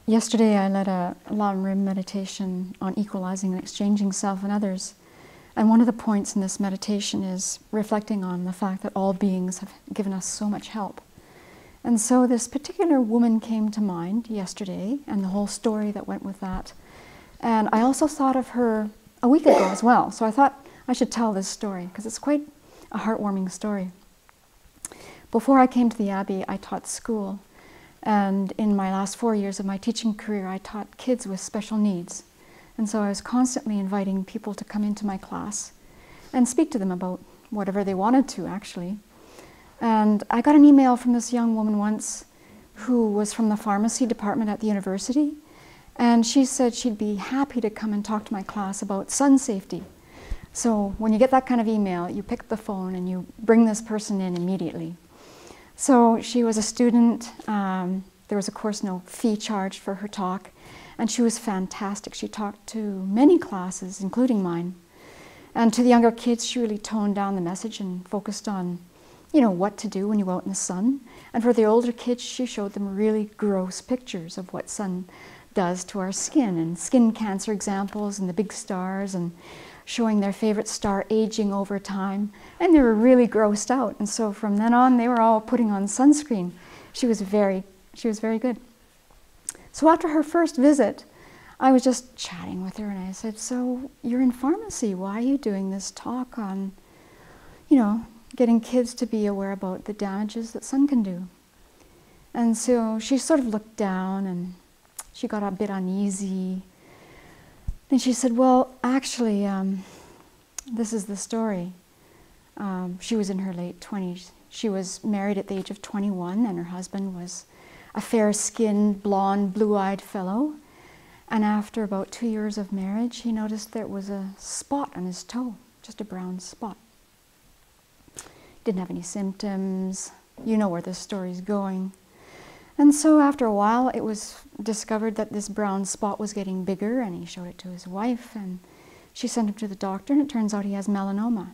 Yesterday I led a long room meditation on equalizing and exchanging self and others. And one of the points in this meditation is reflecting on the fact that all beings have given us so much help. And so this particular woman came to mind yesterday, and the whole story that went with that. And I also thought of her a week ago as well. So I thought I should tell this story because it's quite a heartwarming story. Before I came to the Abbey, I taught school. And in my last 4 years of my teaching career, I taught kids with special needs. And so I was constantly inviting people to come into my class and speak to them about whatever they wanted to, actually. And I got an email from this young woman once who was from the pharmacy department at the university. And she said she'd be happy to come and talk to my class about sun safety. So when you get that kind of email, you pick up the phone and you bring this person in immediately. So she was a student. There was, of course, no fee charged for her talk. And she was fantastic. She talked to many classes, including mine. And to the younger kids, she really toned down the message and focused on, you know, what to do when you go out in the sun. And for the older kids, she showed them really gross pictures of what sun does to our skin, and skin cancer examples and the big stars, and showing their favorite star aging over time. And they were really grossed out. And so from then on, they were all putting on sunscreen. She was very good. So after her first visit, I was just chatting with her, and I said, so you're in pharmacy. Why are you doing this talk on, you know, getting kids to be aware about the damages that sun can do? And so she sort of looked down, and she got a bit uneasy. Then she said, well, actually, this is the story. She was in her late 20s. She was married at the age of 21, and her husband was a fair-skinned, blonde, blue-eyed fellow. And after about 2 years of marriage, he noticed there was a spot on his toe, just a brown spot. Didn't have any symptoms. You know where this story's going. And so after a while, it was discovered that this brown spot was getting bigger, and he showed it to his wife, and she sent him to the doctor, and it turns out he has melanoma.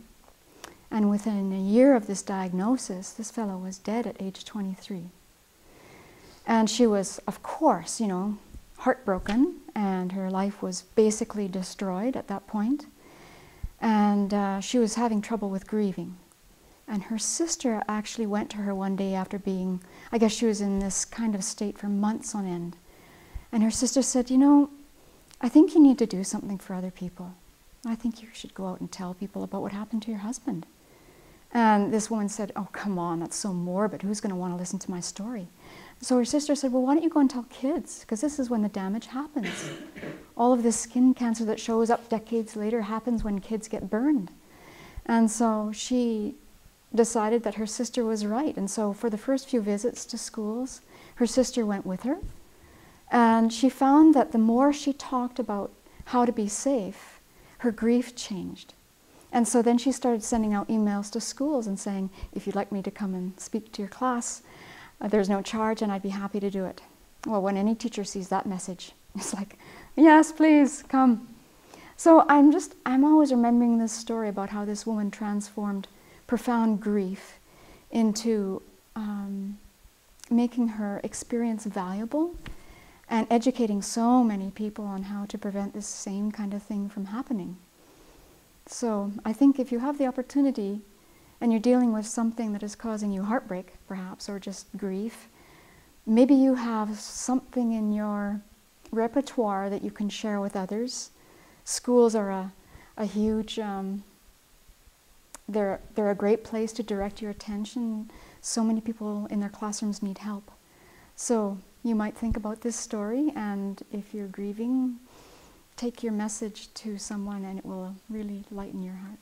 And within a year of this diagnosis, this fellow was dead at age 23. And she was, of course, you know, heartbroken, and her life was basically destroyed at that point. And she was having trouble with grieving. And her sister actually went to her one day after being, I guess she was in this kind of state for months on end. And her sister said, you know, I think you need to do something for other people. I think you should go out and tell people about what happened to your husband. And this woman said, oh, come on, that's so morbid. Who's going to want to listen to my story? So her sister said, well, why don't you go and tell kids? Because this is when the damage happens. All of this skin cancer that shows up decades later happens when kids get burned. And so she decided that her sister was right. And so for the first few visits to schools, her sister went with her. And she found that the more she talked about how to be safe, her grief changed. And so then she started sending out emails to schools and saying, if you'd like me to come and speak to your class, there's no charge and I'd be happy to do it. Well, when any teacher sees that message, it's like, yes, please, come. So I'm always remembering this story about how this woman transformed profound grief into making her experience valuable and educating so many people on how to prevent this same kind of thing from happening. So I think if you have the opportunity and you're dealing with something that is causing you heartbreak, perhaps, or just grief, maybe you have something in your repertoire that you can share with others. Schools are a huge, they're a great place to direct your attention. So many people in their classrooms need help. So you might think about this story, and if you're grieving, take your message to someone and it will really lighten your heart.